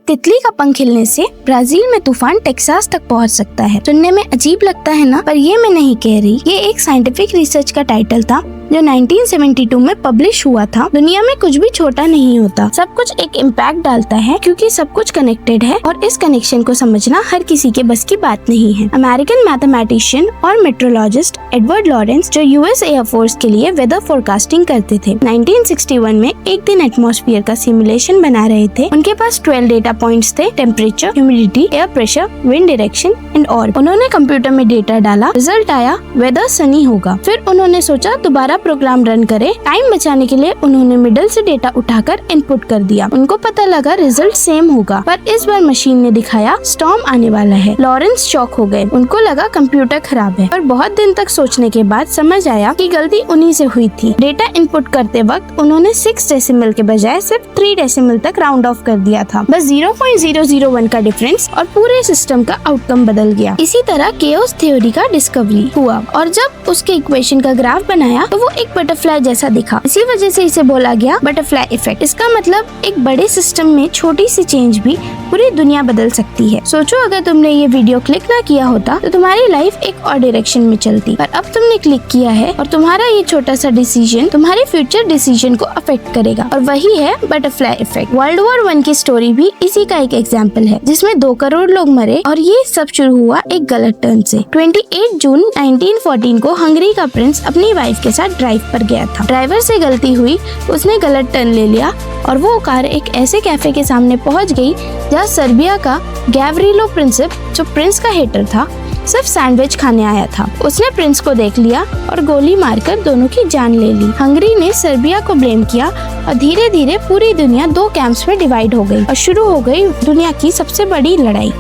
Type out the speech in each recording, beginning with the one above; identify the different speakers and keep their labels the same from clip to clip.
Speaker 1: तितली का पंख हिलने से ब्राजील में तूफान टेक्सास तक पहुंच सकता है। सुनने में अजीब लगता है ना, पर ये मैं नहीं कह रही। ये एक साइंटिफिक रिसर्च का टाइटल था जो 1972 में पब्लिश हुआ था। दुनिया में कुछ भी छोटा नहीं होता, सब कुछ एक इम्पैक्ट डालता है क्योंकि सब कुछ कनेक्टेड है और इस कनेक्शन को समझना हर किसी के बस की बात नहीं है। अमेरिकन मैथमेटिशियन और मेट्रोलॉजिस्ट एडवर्ड लॉरेंस, जो यूएस एयरफोर्स के लिए वेदर फोरकास्टिंग करते थे, 1961 में एक दिन एटमॉस्फेयर का सिमुलेशन बना रहे थे। उनके पास 12 डेटा पॉइंट्स थे, temperature, humidity, air pressure, wind direction and और। उन्होंने कंप्यूटर में डेटा डाला, रिजल्ट आया वेदर सनी होगा। फिर उन्होंने सोचा दोबारा प्रोग्राम रन करे। टाइम बचाने के लिए उन्होंने मिडल से डेटा उठाकर इनपुट कर दिया। उनको पता लगा रिजल्ट सेम होगा, पर इस बार मशीन ने दिखाया स्टॉर्म आने वाला है। लॉरेंस शॉक हो गए, उनको लगा कंप्यूटर खराब है। पर बहुत दिन तक सोचने के बाद समझ आया कि गलती उन्हीं से हुई थी। डेटा इनपुट करते वक्त उन्होंने 6 डेसिमल के बजाय सिर्फ 3 डेसिमल तक राउंड ऑफ कर दिया था। बस 0.001 का डिफरेंस और पूरे सिस्टम का आउटकम बदल गया। इसी तरह केओस थ्योरी का डिस्कवरी हुआ और जब उसके इक्वेशन का ग्राफ बनाया तो वो एक बटरफ्लाई जैसा दिखा। इसी वजह से इसे बोला गया बटरफ्लाई इफेक्ट। इसका मतलब एक बड़े सिस्टम में छोटी सी चेंज भी पूरी दुनिया बदल सकती है। सोचो अगर तुमने ये वीडियो क्लिक ना किया होता तो तुम्हारी लाइफ एक और डायरेक्शन में चलती, पर अब तुमने क्लिक किया है और तुम्हारा ये छोटा सा डिसीजन तुम्हारे फ्यूचर डिसीजन को अफेक्ट करेगा और वही है बटरफ्लाई इफेक्ट। वर्ल्ड वॉर 1 की स्टोरी भी इसी का एक एग्जाम्पल है, जिसमें 2 करोड़ लोग मरे और ये सब शुरू हुआ एक गलत टर्न से। 28 जून 1914 को हंगरी का प्रिंस अपनी वाइफ के साथ ड्राइव पर गया था। ड्राइवर से गलती हुई, उसने गलत टर्न ले लिया और वो कार एक ऐसे कैफे के सामने पहुंच गई जहाँ सर्बिया का गैवरिलो प्रिंसिप, जो प्रिंस का हेटर था, सिर्फ सैंडविच खाने आया था। उसने प्रिंस को देख लिया और गोली मारकर दोनों की जान ले ली। हंगरी ने सर्बिया को ब्लेम किया और धीरे धीरे पूरी दुनिया 2 कैंप्स में डिवाइड हो गई और शुरू हो गई दुनिया की सबसे बड़ी लड़ाई,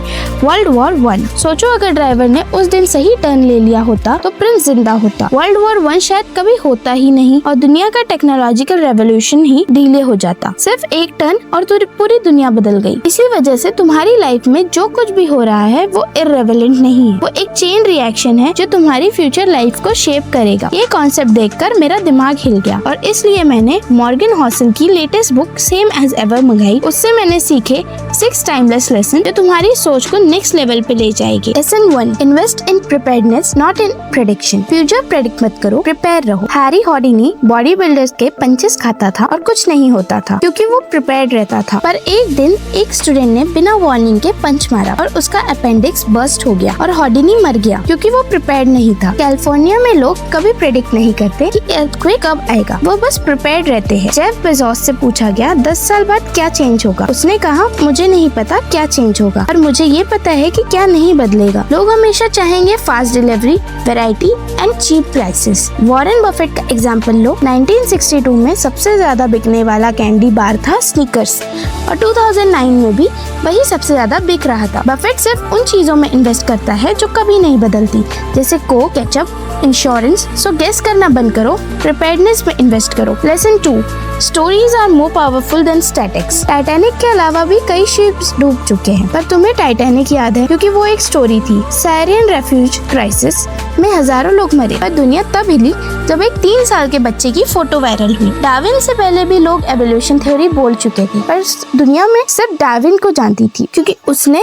Speaker 1: वर्ल्ड वॉर 1। सोचो अगर ड्राइवर ने उस दिन सही टर्न ले लिया होता तो प्रिंस जिंदा होता। वर्ल्ड वॉर 1 शायद कभी होता ही नहीं और दुनिया का टेक्नोलॉजिकल रेवोल्यूशन ही डिले हो जाता। सिर्फ एक टर्न और पूरी दुनिया बदल गई। इसी वजह से तुम्हारी लाइफ में जो कुछ भी हो रहा है वो इररिलेवेंट नहीं है, वो एक चेन रिएक्शन है जो तुम्हारी फ्यूचर लाइफ को शेप करेगा। ये कॉन्सेप्ट देखकर मेरा दिमाग हिल गया और इसलिए मैंने मॉर्गन हॉसल की latest book same as ever मंगाई। उससे मैंने सीखे 6 टाइमलेस लेसन जो तुम्हारी सोच को नेक्स्ट लेवल पे ले जाएगी। Lesson 1, invest in preparedness not in prediction. Future predict मत करो, प्रिपेयर रहो। हैरी हॉडिनी बॉडी बिल्डर्स के पंचेस खाता था और कुछ नहीं होता था क्योंकि वो प्रिपेयर्ड रहता था। पर एक दिन एक स्टूडेंट ने बिना वार्निंग के पंच मारा और उसका अपेंडिक्स बर्स्ट हो गया और हॉडिनी मर गया क्योंकि वो प्रिपेयर्ड नहीं था। कैलिफोर्निया में लोग कभी प्रेडिक्ट नहीं करते कि अर्थक्वेक कब आएगा, वो बस प्रिपेयर्ड रहते हैं। जेफ बेजोस से पूछा गया 10 साल बाद क्या चेंज होगा, उसने कहा मुझे नहीं पता क्या चेंज होगा और मुझे ये पता है कि क्या नहीं बदलेगा। लोग हमेशा चाहेंगे fast delivery, variety and cheap prices. Warren Buffett का एग्जांपल लो। 1962 में सबसे ज्यादा बिकने वाला कैंडी बार था स्नीकर्स और 2009 में भी वही सबसे ज्यादा बिक रहा था। बफेट सिर्फ उन चीजों में इन्वेस्ट करता है जो कभी नहीं बदलती, जैसे Coke, ketchup, insurance. So guess करना बंद करो, प्रिपेयर्डनेस में इन्वेस्ट करो। Lesson 2, stories are more powerful than statics. Titanic के अलावा भी कई शिप्स डूब चुके हैं, पर तुम्हें टाइटैनिक याद है क्योंकि वो एक स्टोरी थी। साइरियन रेफ्यूज क्राइसिस में हजारों लोग मरे पर दुनिया तब हिली जब एक 3 साल के बच्चे की फोटो वायरल हुई। डार्विन से पहले भी लोग एवोल्यूशन थ्योरी बोल चुके थे, पर दुनिया में सिर्फ डार्विन को जानती थी क्योंकि उसने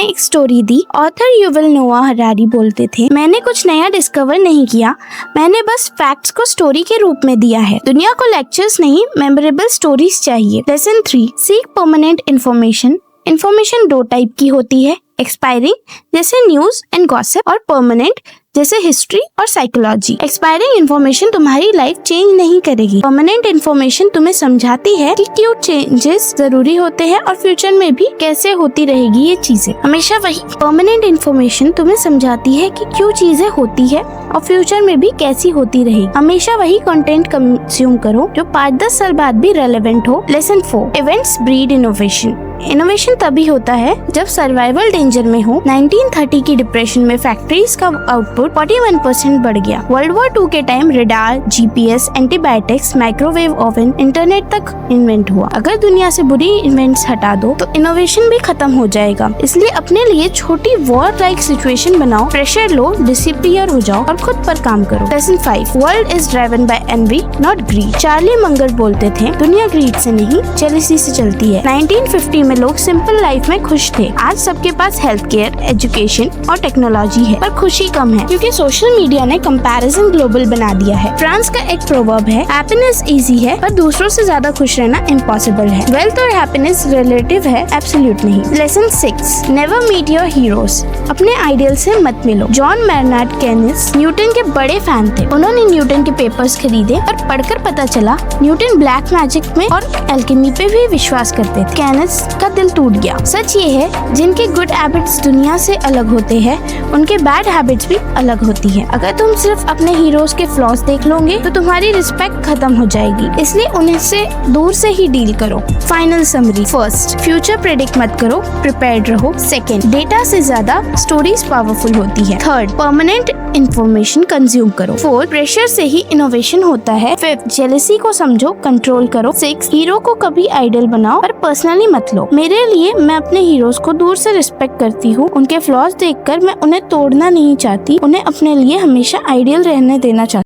Speaker 1: एक स्टोरी दी। ऑथर युवल नोआ हरारी बोलते थे, मैंने कुछ नया डिस्कवर नहीं किया, मैंने बस फैक्ट्स को स्टोरी के रूप में दिया है। दुनिया को लेक्चर्स नहीं, मेमोरेबल स्टोरीज चाहिए। Lesson 3, seek permanent information. Information 2 type की होती है, एक्सपायरिंग जैसे न्यूज एंड गॉसिप और परमानेंट जैसे हिस्ट्री और साइकोलॉजी। एक्सपायरिंग इन्फॉर्मेशन तुम्हारी लाइफ चेंज नहीं करेगी। परमानेंट इन्फॉर्मेशन तुम्हें समझाती है कि क्यों चेंजेस जरूरी होते हैं और फ्यूचर में भी कैसे होती रहेगी ये चीजें। हमेशा वही परमानेंट इन्फॉर्मेशन तुम्हें समझाती है कि क्यों चीजें होती है और फ्यूचर में भी कैसी होती रहेगी। हमेशा वही कंटेंट कंज्यूम करो जो 5-10 साल बाद भी रेलेवेंट हो। Lesson 4, events breed innovation. Innovation तभी होता है जब सर्वाइवल डेंजर में हो। 1930 की डिप्रेशन में फैक्ट्रीज का आउटपुट 41% बढ़ गया। वर्ल्ड वॉर 2 के time radar, GPS, antibiotics, microwave oven, internet तक इन्वेंट हुआ। अगर दुनिया से बुरी इवेंट्स हटा दो तो इनोवेशन भी खत्म हो जाएगा। इसलिए अपने लिए छोटी वॉर लाइक सिचुएशन बनाओ, प्रेशर लो, डिसिपियर हो जाओ और खुद पर काम करो। Lesson 5, world is driven by envy not greed. Charlie Munger बोलते थे, दुनिया ग्रीड से नहीं जेलसी से चलती है। 1950 में लोग सिंपल लाइफ में खुश थे। आज सबके पास हेल्थ केयर, एजुकेशन और टेक्नोलॉजी है, पर खुशी कम है क्योंकि सोशल मीडिया ने कंपैरिजन ग्लोबल बना दिया है। फ्रांस का एक प्रोवर्ब है, हैप्पीनेस इजी है पर दूसरों से ज्यादा खुश रहना इम्पॉसिबल है। वेल्थ और हैप्पीनेस रिलेटिव है, एब्सोल्यूट नहीं। Lesson 6, never meet your heroes. अपने आइडियल से मत मिलो। जॉन बर्नार्ड केनिस न्यूटन के बड़े फैन थे। उन्होंने न्यूटन के पेपर्स खरीदे और पढ़कर पता चला न्यूटन ब्लैक मैजिक में और एल्केमी पे भी विश्वास करते थे। केनिस का दिल टूट गया। सच ये है, जिनके गुड हैबिट्स दुनिया से अलग होते हैं, उनके बैड हैबिट्स भी अलग होती है। अगर तुम सिर्फ अपने हीरोज के फ्लॉज देख लोगे तो तुम्हारी रिस्पेक्ट खत्म हो जाएगी, इसलिए उन्हें से दूर से ही डील करो। Final summary, first, future predict मत करो, प्रिपेयर्ड रहो। सेकंड, डेटा से ज्यादा स्टोरीज पावरफुल होती है। थर्ड, परमानेंट इंफॉर्मेशन कंज्यूम करो। फोर्थ, प्रेशर से ही इनोवेशन होता है। फिफ्थ, जेलसी को समझो, कंट्रोल करो। सिक्स, हीरो को कभी आइडल बनाओ पर पर्सनली मत लो। मेरे लिए मैं अपने हीरोज को दूर से रिस्पेक्ट करती हूँ। उनके फ्लॉज देखकर मैं उन्हें तोड़ना नहीं चाहती, उन्हें अपने लिए हमेशा आइडियल रहने देना चाहती हूँ।